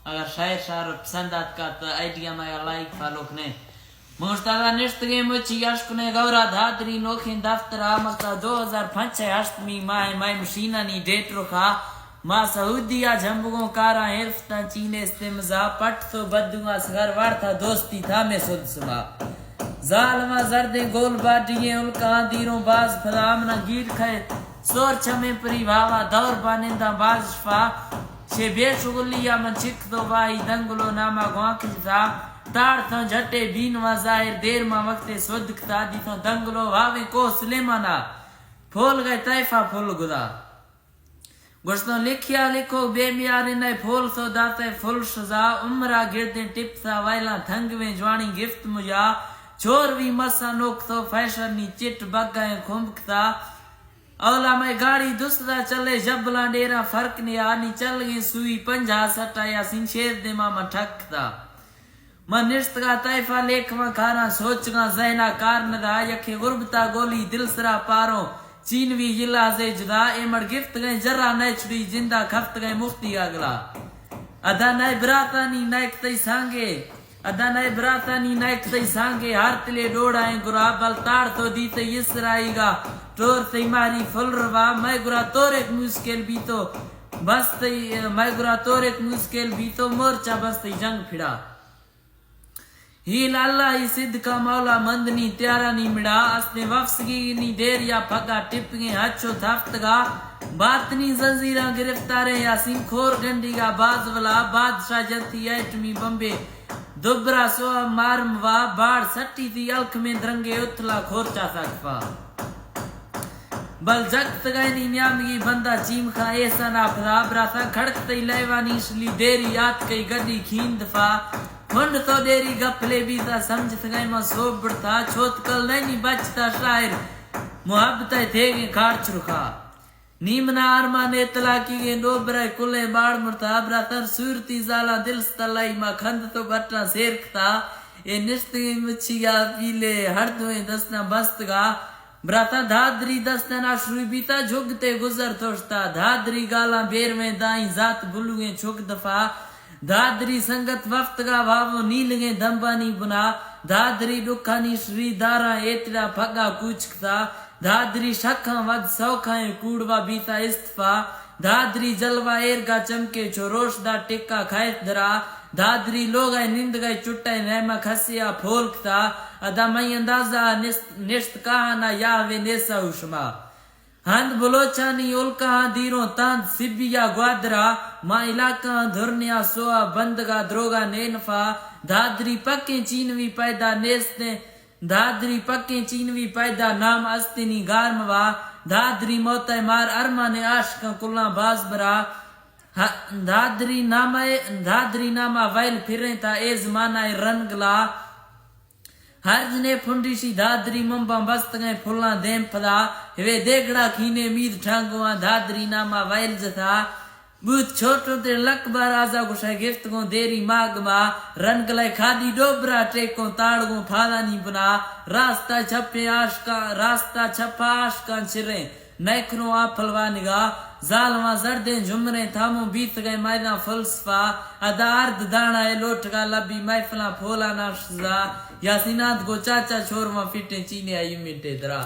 اگر شاعر شعر پسند آت کا تو آئیڈیا میں لائک فالو کنے مشتاقہ نشتگی مچی عشق نے گورا دھاتری نوکھیں دفتر آمکتا 2005 ہشتمی ماہ مشینانی ڈیٹ رکھا ماں سعودیہ جھمبگوں کارا حرفتا چینے استمزا پٹ تو بدوگا سگر وارتا دوستی تھا میں سد سما ظالمہ زردیں گول باڈییں الکان دیروں باز پھلامنا گیر کھائے سور چھمیں پری بھاوا دور بانندہ باز شفا چھے بے شغلیہ من چک دو بائی دنگلو ناما گوانکل تھا تاڑ تھا جھٹے بینوا ظاہر دیر ماں وقت صدقتا دی تھا دنگلو واویں کو سلیمانا پھول گئے طیفہ پھول گدا گوشتوں لکھیا لکھو بے میارے نئے پھول سو داتے پھول شزا عمرہ گردیں ٹپ تھا وائلہ تھنگویں جوانی گفت مجا چوروی مسا نوک تو فیشنی چٹ بگائیں کھمکتا اولا میں گاڑی دوسرا چلے جبلا ڈیرا فرق نہیں آنی چل گئی سوئی 50-60 یا سنشیر دے ماما ٹھکتا من نشت کا طیفہ لیکھ میں کھانا سوچ گا ذہنہ کار ندا یکھے غربتا گولی دل سرا پاروں چینوی جلازے جدا ایمڑ گفت گئے جرہ نئے چھڑی زندہ کھفت گئے مختی اگلا ادا نئے براتانی نئے کتائی سانگے ادا نئے براتانی نئے کتائی سانگے ہر تلے ڈوڑائیں گرا بل تاڑ تو دیتے یسرائی گا ٹور تی ماری فل روا میں گرا تور ایک مشکل بھی تو بس تی میں گرا تور ایک مشکل بھی تو مورچہ بس تی جنگ پھڑا ہیل اللہ ہی صد کا مولا مندنی تیارا نہیں مڑا اسنے وفسگی نی دیر یا پھگا ٹپ گئے ہچو تھفتگا باطنی زنزیرہ گرفتارے یاسین کھور گنڈی گا باز ولا بادشاہ جتی ایٹمی بمبے دبرا سوا مارم وا باڑ سٹی تھی الک میں درنگے اتلا کھورچا سکفا بل جگت گئے نی نیامگی بندہ چیم کھا ایسا نا پھدا برا تھا کھڑکتے لیوانی شلی دیری آت کئی گڈی کھین دفا ہن تو دیری گپلے بھی تا سمجھت گئے ماں سوبڑ تھا چھوت کل نہیں بچتا شاعر محبت تھے گے کارچ رکھا نیمنا آرمان اطلاع کی گئے دو برائے کلے باڑ مرتا برا تر سورتی زالا دل ستلائی ماں کھند تو بٹنا سیرکتا اے نشتگی مچھیا پیلے ہر دوئے دستنا بستگا براتا دھادری دستنا شروع بیتا جھگتے گزر توشتا دھادری گالا بیر میں دائیں ذات بلویں چھک دفا دھادری سنگت وفتگا بھاو نیلگیں دمبانی بنا دھادری ڈکھانی شری دارا ایتڑا پھگا کوچکتا دھادری شکھاں ود سوکھائیں کوڑوا بیتا استفا دھادری جلوہ ایرگا چمکے چوروش دا ٹکا کھائت درا دھادری لوگائے نند گئے چٹائے نیمہ کھسیا پھولکتا ادا میں اندازہ نشت کہانا یاوے نیسا اشما ہند بلوچانی الکہاں دیروں تاند سبیا گوادرا ماں علاقہ دھرنیا سوا بندگا دروگا نینفا دھادری پکیں چینوی پیدا نیستیں دھادری پکیں چینوی پیدا نام استنی گارموا دھادری موتہ مار ارمان عاشقاں کلاں باز برا دھادری نامہ ویل پھریں تا اے زمانہ رنگلا ہر جنے پھنڈیشی دھادری ممبا بست گئے پھلاں دیم پدا ہوئے دیگڑا کھینے مید ٹھانگواں دھادری نامہ ویل جتا بوت چھوٹو تے لک بار آزا گوشہ گفتگوں دیری ماگما رنگ لائے کھادی ڈوبرا ٹیکوں تاڑگوں پھالانی بنا راستہ چھپا آشکان چریں نیکھنوں آپھلوا نگاہ ظالمہ زردیں جمریں تھاموں بیت گئے مائدہ فلسفہ ادا ارد دانا ہے لوٹ گا لبی محفلاں پھولا ناشزا یا سینات گو چاچا چھوڑ ماں فٹیں چینے آئی مٹے درا